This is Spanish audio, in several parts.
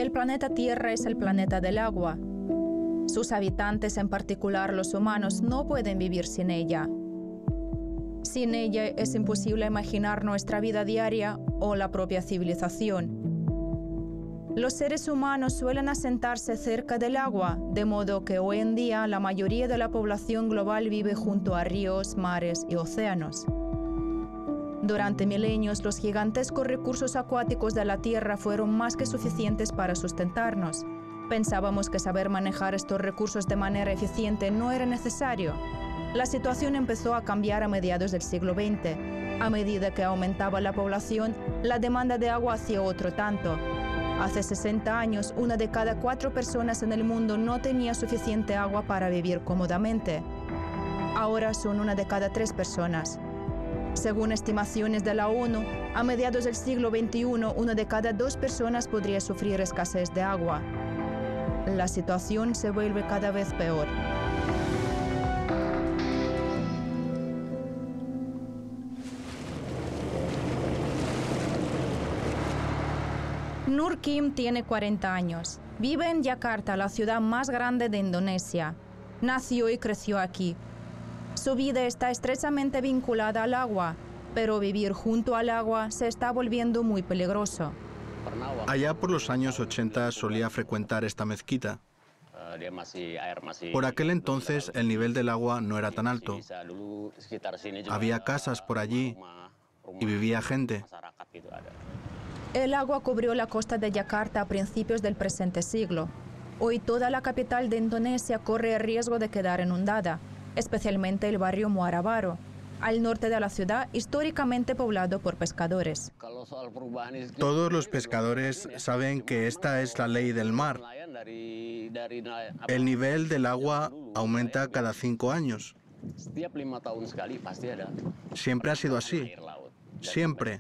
El planeta Tierra es el planeta del agua. Sus habitantes, en particular los humanos, no pueden vivir sin ella. Sin ella es imposible imaginar nuestra vida diaria o la propia civilización. Los seres humanos suelen asentarse cerca del agua, de modo que hoy en día la mayoría de la población global vive junto a ríos, mares y océanos. Durante milenios, los gigantescos recursos acuáticos de la Tierra fueron más que suficientes para sustentarnos. Pensábamos que saber manejar estos recursos de manera eficiente no era necesario. La situación empezó a cambiar a mediados del siglo XX. A medida que aumentaba la población, la demanda de agua hacía otro tanto. Hace 60 años, 1 de cada 4 personas en el mundo no tenía suficiente agua para vivir cómodamente. Ahora son 1 de cada 3 personas. Según estimaciones de la ONU, a mediados del siglo XXI, 1 de cada 2 personas podría sufrir escasez de agua. La situación se vuelve cada vez peor. Nur Kim tiene 40 años. Vive en Yakarta, la ciudad más grande de Indonesia. Nació y creció aquí. Su vida está estrechamente vinculada al agua, pero vivir junto al agua se está volviendo muy peligroso. Allá por los años 80 solía frecuentar esta mezquita. Por aquel entonces el nivel del agua no era tan alto. Había casas por allí y vivía gente. El agua cubrió la costa de Yakarta a principios del presente siglo. Hoy toda la capital de Indonesia corre el riesgo de quedar inundada, especialmente el barrio Muara Baru, al norte de la ciudad, históricamente poblado por pescadores. Todos los pescadores saben que esta es la ley del mar. El nivel del agua aumenta cada 5 años. Siempre ha sido así. Siempre.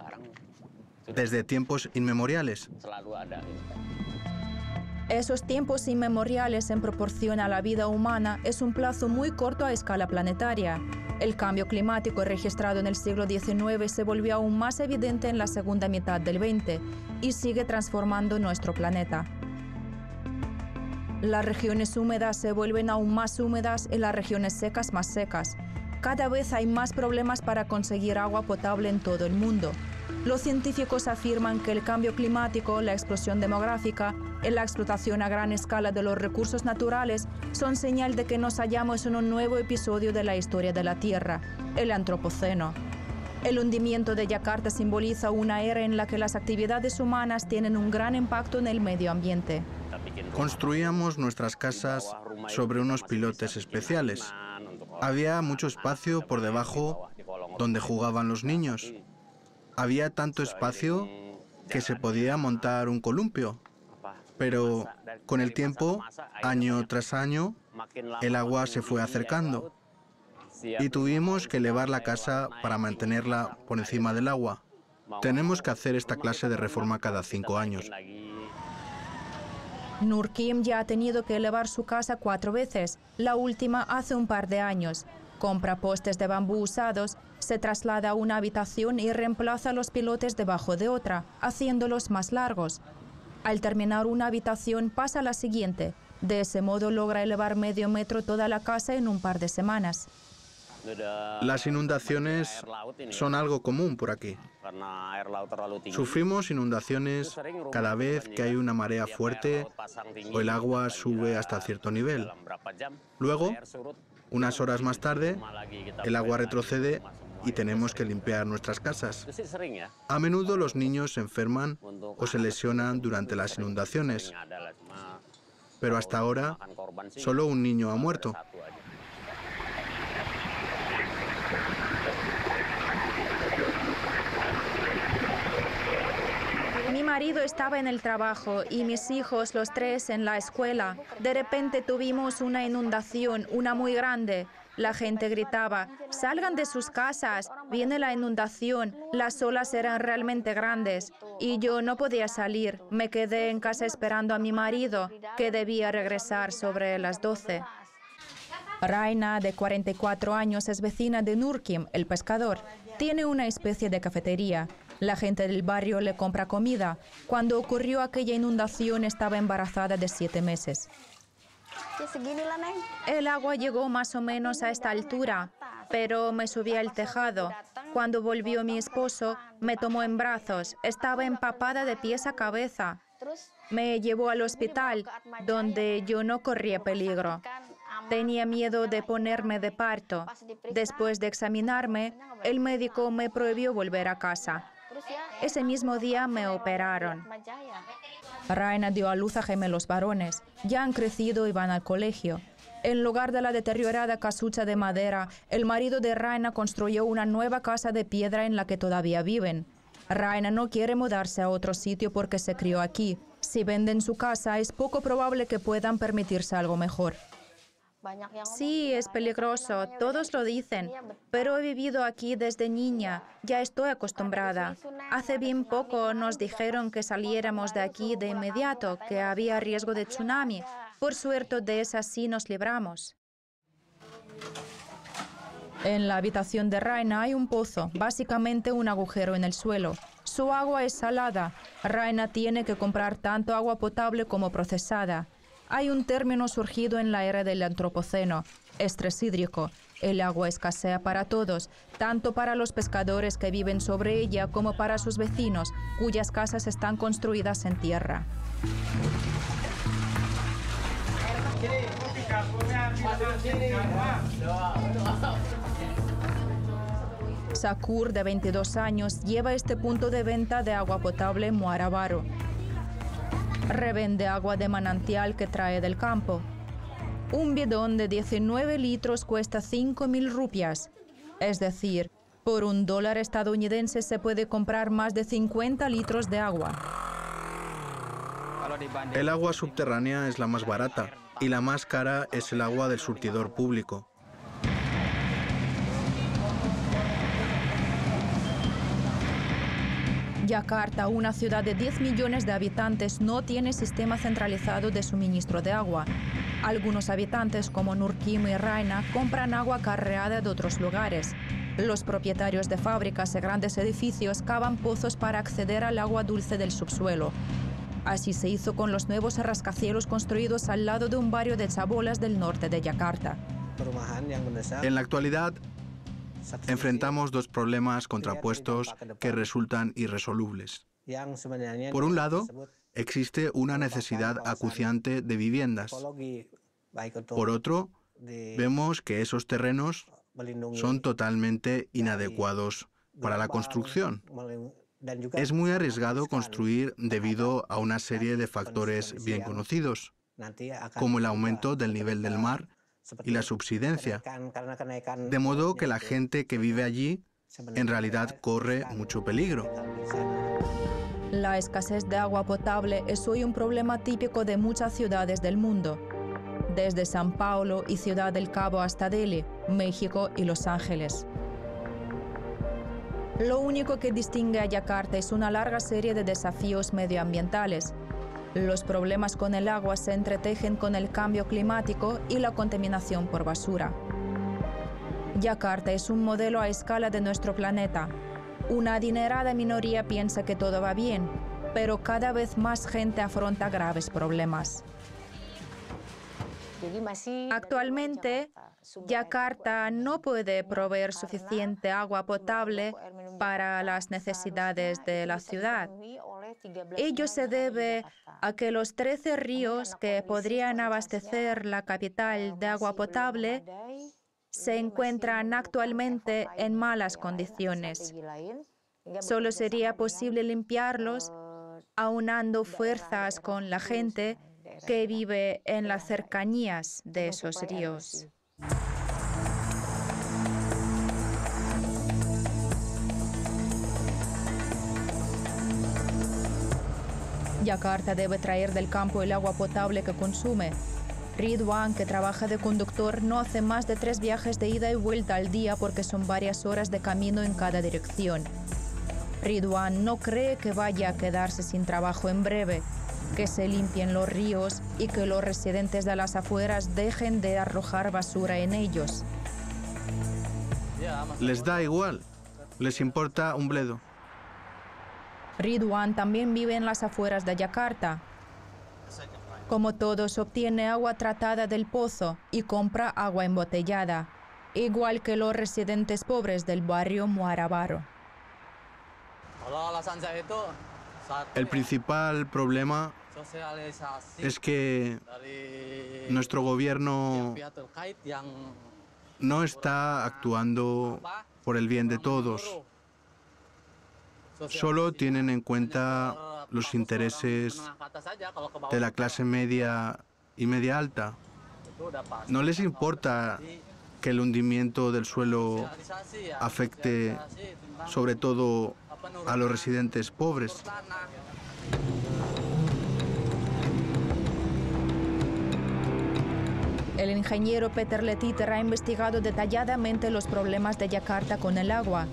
Desde tiempos inmemoriales. Esos tiempos inmemoriales en proporción a la vida humana es un plazo muy corto a escala planetaria. El cambio climático registrado en el siglo XIX se volvió aún más evidente en la segunda mitad del XX y sigue transformando nuestro planeta. Las regiones húmedas se vuelven aún más húmedas y las regiones secas más secas. Cada vez hay más problemas para conseguir agua potable en todo el mundo. Los científicos afirman que el cambio climático, la explosión demográfica y la explotación a gran escala de los recursos naturales son señal de que nos hallamos en un nuevo episodio de la historia de la Tierra, el Antropoceno. El hundimiento de Yakarta simboliza una era en la que las actividades humanas tienen un gran impacto en el medio ambiente. Construíamos nuestras casas sobre unos pilotes especiales. Había mucho espacio por debajo donde jugaban los niños. Había tanto espacio que se podía montar un columpio, pero con el tiempo, año tras año, el agua se fue acercando y tuvimos que elevar la casa para mantenerla por encima del agua. Tenemos que hacer esta clase de reforma cada 5 años. Nur Kim ya ha tenido que elevar su casa 4 veces, la última hace un par de años. Compra postes de bambú usados, se traslada a una habitación y reemplaza los pilotes debajo de otra, haciéndolos más largos. Al terminar una habitación pasa a la siguiente. De ese modo logra elevar medio metro toda la casa en un par de semanas. Las inundaciones son algo común por aquí. Sufrimos inundaciones cada vez que hay una marea fuerte o el agua sube hasta cierto nivel. Luego, unas horas más tarde, el agua retrocede y tenemos que limpiar nuestras casas. A menudo los niños se enferman o se lesionan durante las inundaciones, pero hasta ahora solo un niño ha muerto. Mi marido estaba en el trabajo y mis hijos, los 3, en la escuela. De repente tuvimos una inundación, una muy grande. La gente gritaba, salgan de sus casas, viene la inundación, las olas eran realmente grandes. Y yo no podía salir, me quedé en casa esperando a mi marido, que debía regresar sobre las 12. Raina, de 44 años, es vecina de Nur Kim, el pescador. Tiene una especie de cafetería. La gente del barrio le compra comida. Cuando ocurrió aquella inundación estaba embarazada de 7 meses. El agua llegó más o menos a esta altura, pero me subí al tejado. Cuando volvió mi esposo, me tomó en brazos. Estaba empapada de pies a cabeza. Me llevó al hospital, donde yo no corría peligro. Tenía miedo de ponerme de parto. Después de examinarme, el médico me prohibió volver a casa. Ese mismo día me operaron. Raina dio a luz a gemelos varones. Ya han crecido y van al colegio. En lugar de la deteriorada casucha de madera, el marido de Raina construyó una nueva casa de piedra en la que todavía viven. Raina no quiere mudarse a otro sitio porque se crió aquí. Si venden su casa, es poco probable que puedan permitirse algo mejor. Sí, es peligroso, todos lo dicen, pero he vivido aquí desde niña, ya estoy acostumbrada. Hace bien poco nos dijeron que saliéramos de aquí de inmediato, que había riesgo de tsunami. Por suerte de esa sí nos libramos. En la habitación de Raina hay un pozo, básicamente un agujero en el suelo. Su agua es salada. Raina tiene que comprar tanto agua potable como procesada. Hay un término surgido en la era del Antropoceno, estrés hídrico. El agua escasea para todos, tanto para los pescadores que viven sobre ella como para sus vecinos, cuyas casas están construidas en tierra. Sakur, de 22 años, lleva este punto de venta de agua potable en Muarabaro. Revende agua de manantial que trae del campo. Un bidón de 19 litros cuesta 5.000 rupias. Es decir, por $1 estadounidense se puede comprar más de 50 litros de agua. El agua subterránea es la más barata y la más cara es el agua del surtidor público. Yakarta, una ciudad de 10 millones de habitantes, no tiene sistema centralizado de suministro de agua. Algunos habitantes, como Nurkim y Raina, compran agua carreada de otros lugares. Los propietarios de fábricas y grandes edificios cavan pozos para acceder al agua dulce del subsuelo. Así se hizo con los nuevos rascacielos construidos al lado de un barrio de chabolas del norte de Yakarta. En la actualidad, enfrentamos dos problemas contrapuestos que resultan irresolubles. Por un lado, existe una necesidad acuciante de viviendas. Por otro, vemos que esos terrenos son totalmente inadecuados para la construcción. Es muy arriesgado construir debido a una serie de factores bien conocidos, como el aumento del nivel del mar y la subsidencia, de modo que la gente que vive allí en realidad corre mucho peligro. La escasez de agua potable es hoy un problema típico de muchas ciudades del mundo, desde San Paulo y Ciudad del Cabo hasta Delhi, México y Los Ángeles. Lo único que distingue a Yakarta es una larga serie de desafíos medioambientales. Los problemas con el agua se entretejen con el cambio climático y la contaminación por basura. Yakarta es un modelo a escala de nuestro planeta. Una adinerada minoría piensa que todo va bien, pero cada vez más gente afronta graves problemas. Actualmente, Yakarta no puede proveer suficiente agua potable para las necesidades de la ciudad. Ello se debe a que los 13 ríos que podrían abastecer la capital de agua potable se encuentran actualmente en malas condiciones. Solo sería posible limpiarlos aunando fuerzas con la gente que vive en las cercanías de esos ríos. Yakarta debe traer del campo el agua potable que consume. Ridwan, que trabaja de conductor, no hace más de 3 viajes de ida y vuelta al día porque son varias horas de camino en cada dirección. Ridwan no cree que vaya a quedarse sin trabajo en breve, que se limpien los ríos y que los residentes de las afueras dejen de arrojar basura en ellos. Les da igual, les importa un bledo. Ridwan también vive en las afueras de Yakarta. Como todos, obtiene agua tratada del pozo y compra agua embotellada, igual que los residentes pobres del barrio Muara Baru. El principal problema es que nuestro gobierno no está actuando por el bien de todos. Solo tienen en cuenta los intereses de la clase media y media alta. No les importa que el hundimiento del suelo afecte sobre todo a los residentes pobres. El ingeniero Peter Letiter ha investigado detalladamente los problemas de Yakarta con el agua.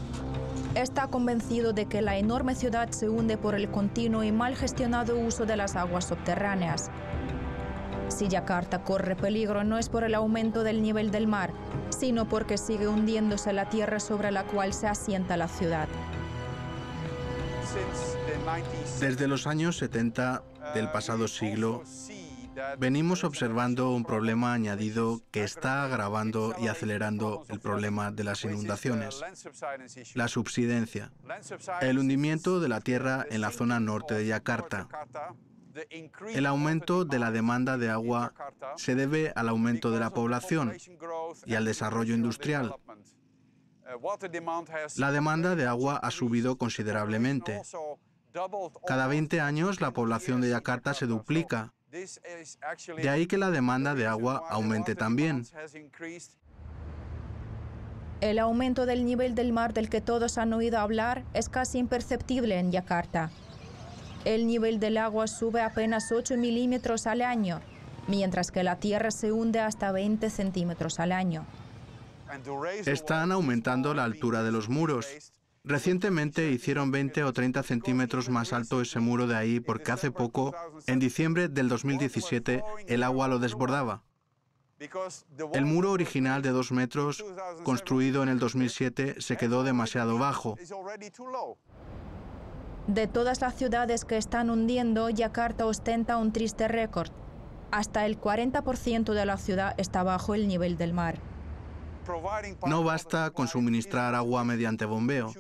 Está convencido de que la enorme ciudad se hunde por el continuo y mal gestionado uso de las aguas subterráneas. Si Yakarta corre peligro no es por el aumento del nivel del mar, sino porque sigue hundiéndose la tierra sobre la cual se asienta la ciudad. Desde los años 70 del pasado siglo, venimos observando un problema añadido que está agravando y acelerando el problema de las inundaciones: la subsidencia, el hundimiento de la tierra en la zona norte de Yakarta. El aumento de la demanda de agua se debe al aumento de la población y al desarrollo industrial. La demanda de agua ha subido considerablemente. Cada 20 años la población de Yakarta se duplica. De ahí que la demanda de agua aumente también. El aumento del nivel del mar del que todos han oído hablar es casi imperceptible en Yakarta. El nivel del agua sube apenas 8 milímetros al año, mientras que la tierra se hunde hasta 20 centímetros al año. Están aumentando la altura de los muros. Recientemente hicieron 20 o 30 centímetros más alto ese muro de ahí porque hace poco, en diciembre del 2017, el agua lo desbordaba. El muro original de 2 metros, construido en el 2007, se quedó demasiado bajo. De todas las ciudades que están hundiendo, Yakarta ostenta un triste récord. Hasta el 40% de la ciudad está bajo el nivel del mar. No basta con suministrar agua mediante bombeo.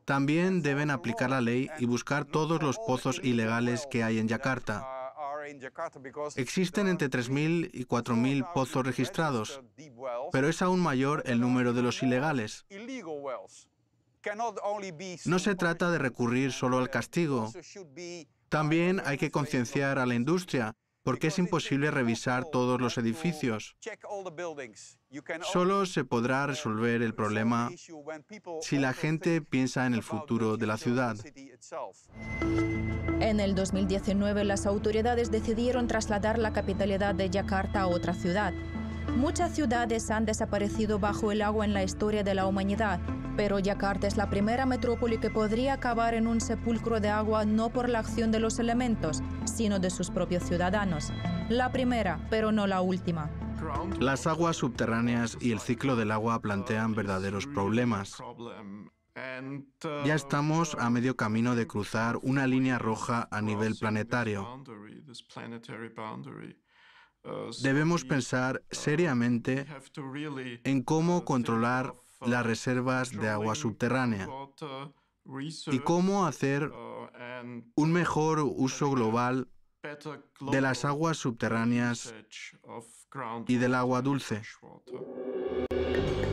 También deben aplicar la ley y buscar todos los pozos ilegales que hay en Yakarta. Existen entre 3.000 y 4.000 pozos registrados, pero es aún mayor el número de los ilegales. No se trata de recurrir solo al castigo. También hay que concienciar a la industria, porque es imposible revisar todos los edificios. Solo se podrá resolver el problema si la gente piensa en el futuro de la ciudad. En el 2019, las autoridades decidieron trasladar la capitalidad de Yakarta a otra ciudad. Muchas ciudades han desaparecido bajo el agua en la historia de la humanidad, pero Yakarta es la primera metrópoli que podría acabar en un sepulcro de agua no por la acción de los elementos, sino de sus propios ciudadanos. La primera, pero no la última. Las aguas subterráneas y el ciclo del agua plantean verdaderos problemas. Ya estamos a medio camino de cruzar una línea roja a nivel planetario. Debemos pensar seriamente en cómo controlar las reservas de agua subterránea y cómo hacer un mejor uso global de las aguas subterráneas y del agua dulce.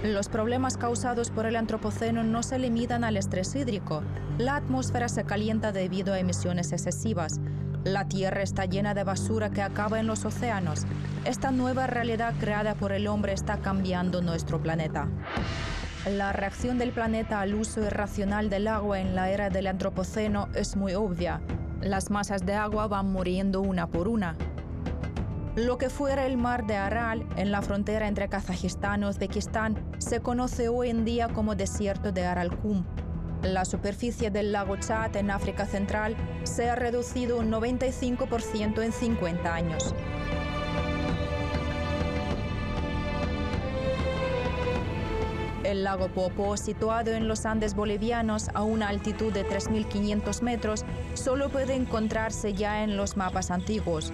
Los problemas causados por el antropoceno no se limitan al estrés hídrico. La atmósfera se calienta debido a emisiones excesivas. La Tierra está llena de basura que acaba en los océanos. Esta nueva realidad creada por el hombre está cambiando nuestro planeta. La reacción del planeta al uso irracional del agua en la era del antropoceno es muy obvia. Las masas de agua van muriendo una por una. Lo que fuera el mar de Aral, en la frontera entre Kazajistán y Uzbekistán, se conoce hoy en día como desierto de Aral-Qum. La superficie del lago Chad en África Central se ha reducido un 95% en 50 años. El lago Poopó, situado en los Andes bolivianos a una altitud de 3.500 metros, solo puede encontrarse ya en los mapas antiguos.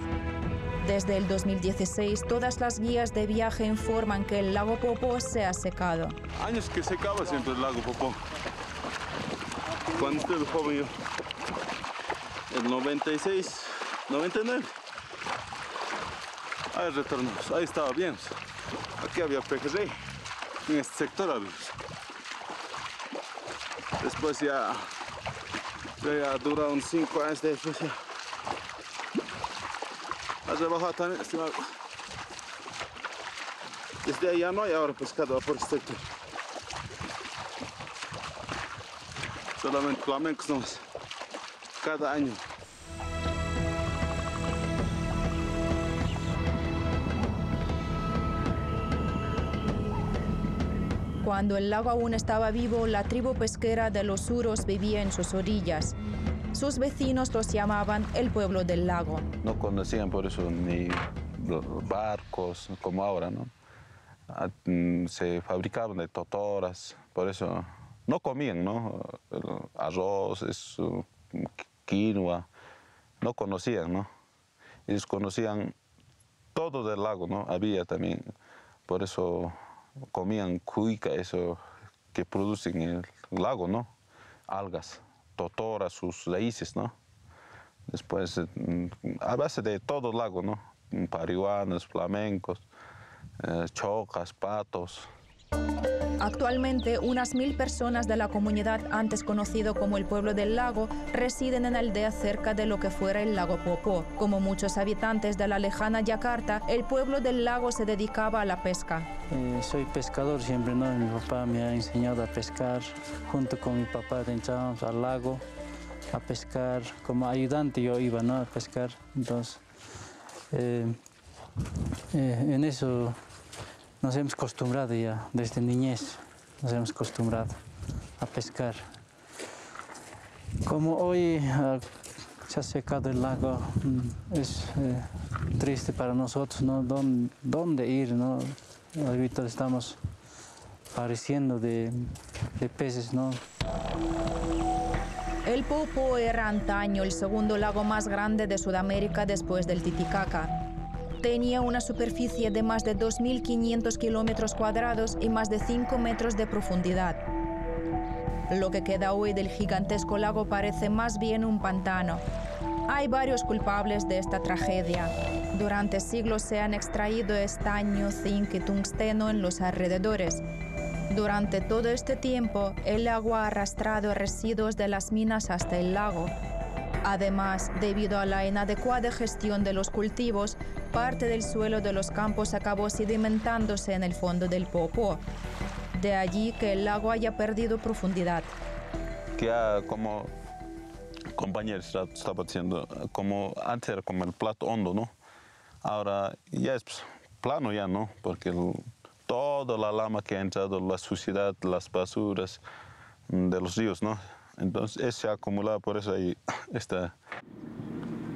Desde el 2016, todas las guías de viaje informan que el lago Poopó se ha secado. Años que secaba siempre el lago Poopó. Cuando estuve joven yo, en 96, 99. Ahí retornamos, ahí estaba bien. Aquí había pejerrey, en este sector había. Después ya dura unos 5 años después ya. Ha rebajado también, estimado. Desde ahí ya no hay ahora pescado por este sector. Solamente flamencos nomás, cada año. Cuando el lago aún estaba vivo, la tribu pesquera de los Uros vivía en sus orillas. Sus vecinos los llamaban el pueblo del lago. No conocían por eso ni los barcos como ahora, ¿no? Se fabricaban de totoras, por eso no comían, ¿no? El arroz, quinoa, no conocían, ¿no? Ellos conocían todo del lago, ¿no? Había también, por eso comían cuica, eso que producen en el lago, ¿no? Algas, totoras, sus raíces, ¿no? Después, a base de todo el lago, ¿no? Parihuanas, flamencos, chocas, patos. Actualmente, unas 1000 personas de la comunidad antes conocido como el pueblo del lago residen en aldeas cerca de lo que fuera el lago Poopó. Como muchos habitantes de la lejana Yakarta, el pueblo del lago se dedicaba a la pesca. Soy pescador siempre, ¿no? Mi papá me ha enseñado a pescar. Junto con mi papá entrábamos al lago a pescar. Como ayudante yo iba, ¿no? A pescar. Entonces, en eso nos hemos acostumbrado ya, desde niñez nos hemos acostumbrado a pescar. Como hoy se ha secado el lago, es triste para nosotros, ¿no? ¿Dónde ir, no? Ahorita estamos pareciendo de peces, ¿no? El Poopó era antaño el segundo lago más grande de Sudamérica después del Titicaca. Tenía una superficie de más de 2.500 kilómetros cuadrados y más de 5 metros de profundidad. Lo que queda hoy del gigantesco lago parece más bien un pantano. Hay varios culpables de esta tragedia. Durante siglos se han extraído estaño, zinc y tungsteno en los alrededores. Durante todo este tiempo, el agua ha arrastrado residuos de las minas hasta el lago. Además, debido a la inadecuada gestión de los cultivos, parte del suelo de los campos acabó sedimentándose en el fondo del Poopó. De allí que el lago haya perdido profundidad. Que como compañeros estaba diciendo, como antes era como el plato hondo, ¿no? Ahora ya es plano ya, ¿no? Porque toda la lama que ha entrado, la suciedad, las basuras de los ríos, ¿no? Entonces, eso se ha acumulado, por eso ahí está.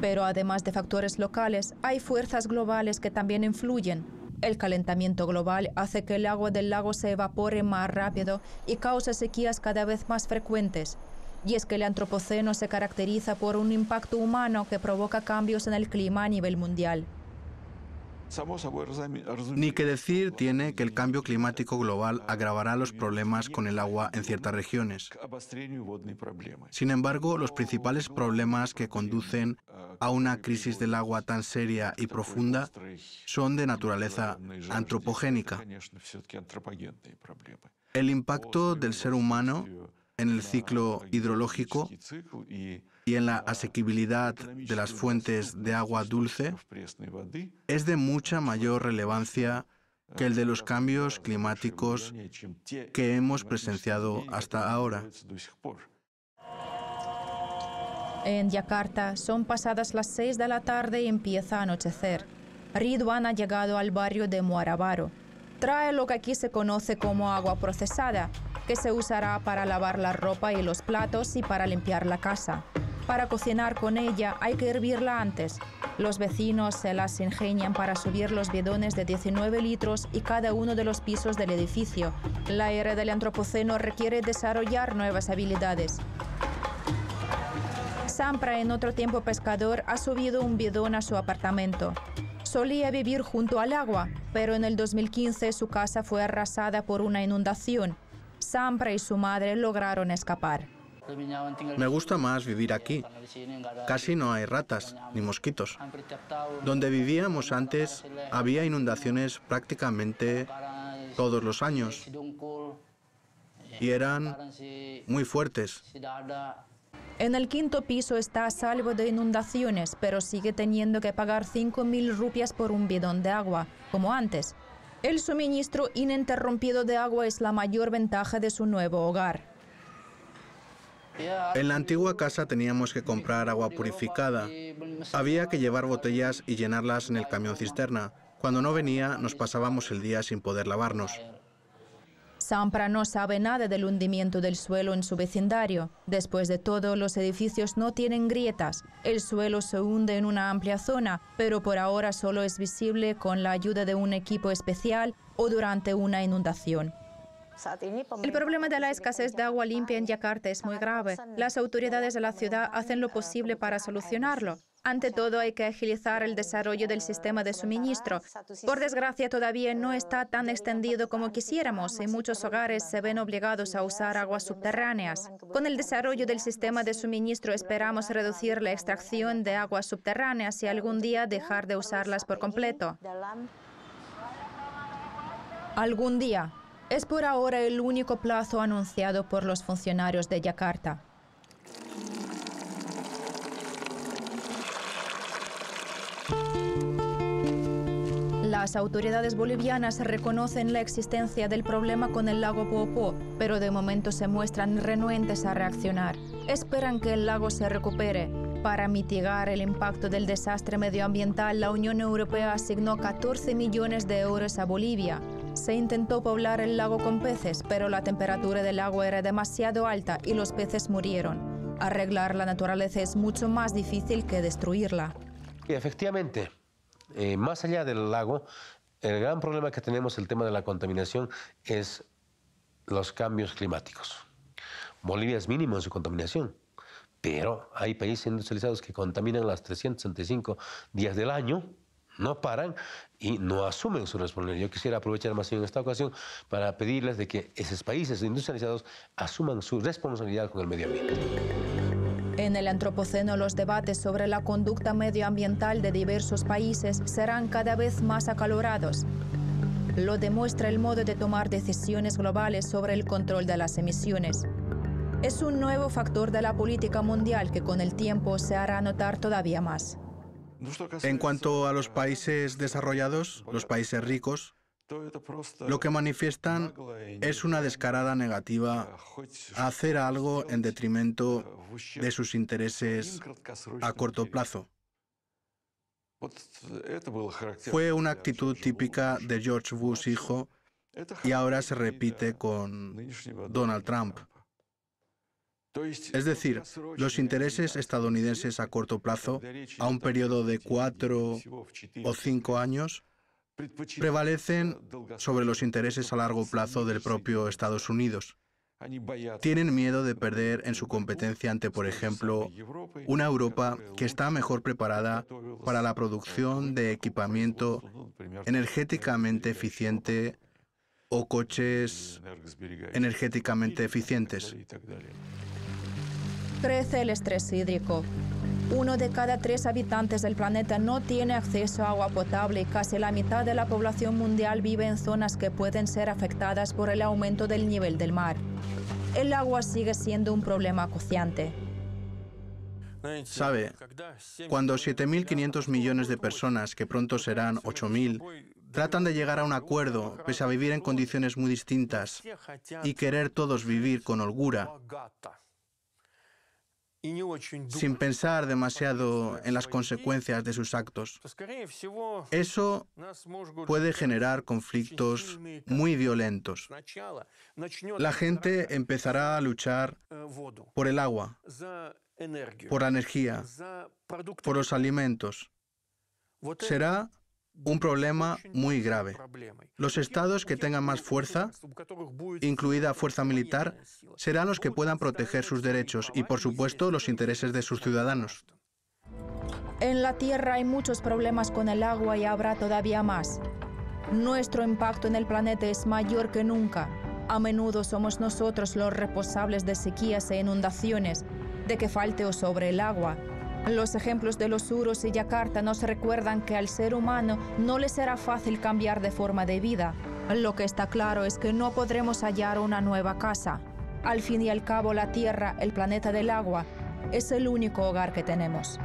Pero además de factores locales, hay fuerzas globales que también influyen. El calentamiento global hace que el agua del lago se evapore más rápido y causa sequías cada vez más frecuentes. Y es que el antropoceno se caracteriza por un impacto humano que provoca cambios en el clima a nivel mundial. Ni que decir tiene que el cambio climático global agravará los problemas con el agua en ciertas regiones. Sin embargo, los principales problemas que conducen a una crisis del agua tan seria y profunda son de naturaleza antropogénica. El impacto del ser humano en el ciclo hidrológico y en la asequibilidad de las fuentes de agua dulce es de mucha mayor relevancia que el de los cambios climáticos que hemos presenciado hasta ahora. En Yakarta son pasadas las 6 de la tarde y empieza a anochecer. Ridwan ha llegado al barrio de Muarabaro. Trae lo que aquí se conoce como agua procesada, que se usará para lavar la ropa y los platos y para limpiar la casa. Para cocinar con ella hay que hervirla antes. Los vecinos se las ingenian para subir los bidones de 19 litros y cada uno de los pisos del edificio. La era del Antropoceno requiere desarrollar nuevas habilidades. Sampra, en otro tiempo pescador, ha subido un bidón a su apartamento. Solía vivir junto al agua, pero en el 2015 su casa fue arrasada por una inundación. Sampra y su madre lograron escapar. Me gusta más vivir aquí. Casi no hay ratas ni mosquitos. Donde vivíamos antes había inundaciones prácticamente todos los años y eran muy fuertes. En el quinto piso está a salvo de inundaciones, pero sigue teniendo que pagar 5.000 rupias por un bidón de agua, como antes. El suministro ininterrumpido de agua es la mayor ventaja de su nuevo hogar. En la antigua casa teníamos que comprar agua purificada. Había que llevar botellas y llenarlas en el camión cisterna. Cuando no venía, nos pasábamos el día sin poder lavarnos. Sampra no sabe nada del hundimiento del suelo en su vecindario. Después de todo, los edificios no tienen grietas. El suelo se hunde en una amplia zona, pero por ahora solo es visible con la ayuda de un equipo especial o durante una inundación. El problema de la escasez de agua limpia en Yakarta es muy grave. Las autoridades de la ciudad hacen lo posible para solucionarlo. Ante todo, hay que agilizar el desarrollo del sistema de suministro. Por desgracia, todavía no está tan extendido como quisiéramos y muchos hogares se ven obligados a usar aguas subterráneas. Con el desarrollo del sistema de suministro esperamos reducir la extracción de aguas subterráneas y algún día dejar de usarlas por completo. Algún día. Es por ahora el único plazo anunciado por los funcionarios de Yakarta. Las autoridades bolivianas reconocen la existencia del problema con el lago Poopó, pero de momento se muestran renuentes a reaccionar. Esperan que el lago se recupere. Para mitigar el impacto del desastre medioambiental, la Unión Europea asignó 14 millones de euros a Bolivia. Se intentó poblar el lago con peces, pero la temperatura del agua era demasiado alta y los peces murieron. Arreglar la naturaleza es mucho más difícil que destruirla. Y efectivamente, más allá del lago, el gran problema que tenemos, el tema de la contaminación, es los cambios climáticos. Bolivia es mínimo en su contaminación, pero hay países industrializados que contaminan las 365 días del año, no paran y no asumen su responsabilidad. Yo quisiera aprovechar más bien esta ocasión para pedirles de que esos países industrializados asuman su responsabilidad con el medio ambiente. En el Antropoceno, los debates sobre la conducta medioambiental de diversos países serán cada vez más acalorados. Lo demuestra el modo de tomar decisiones globales sobre el control de las emisiones. Es un nuevo factor de la política mundial que con el tiempo se hará notar todavía más. En cuanto a los países desarrollados, los países ricos, lo que manifiestan es una descarada negativa a hacer algo en detrimento de sus intereses a corto plazo. Fue una actitud típica de George Bush hijo y ahora se repite con Donald Trump. Es decir, los intereses estadounidenses a corto plazo, a un periodo de 4 o 5 años, prevalecen sobre los intereses a largo plazo del propio Estados Unidos. Tienen miedo de perder en su competencia ante, por ejemplo, una Europa que está mejor preparada para la producción de equipamiento energéticamente eficiente o coches energéticamente eficientes. Crece el estrés hídrico. 1 de cada 3 habitantes del planeta no tiene acceso a agua potable y casi la mitad de la población mundial vive en zonas que pueden ser afectadas por el aumento del nivel del mar. El agua sigue siendo un problema acuciante. ¿Sabe? Cuando 7.500 millones de personas, que pronto serán 8.000, tratan de llegar a un acuerdo, pese a vivir en condiciones muy distintas, y querer todos vivir con holgura, sin pensar demasiado en las consecuencias de sus actos, eso puede generar conflictos muy violentos. La gente empezará a luchar por el agua, por la energía, por los alimentos, será un problema muy grave. Los estados que tengan más fuerza, incluida fuerza militar, serán los que puedan proteger sus derechos y, por supuesto, los intereses de sus ciudadanos. En la Tierra hay muchos problemas con el agua y habrá todavía más. Nuestro impacto en el planeta es mayor que nunca. A menudo somos nosotros los responsables de sequías e inundaciones, de que falte o sobre el agua. Los ejemplos de los Surus y Yakarta nos recuerdan que al ser humano no le será fácil cambiar de forma de vida. Lo que está claro es que no podremos hallar una nueva casa. Al fin y al cabo, la Tierra, el planeta del agua, es el único hogar que tenemos.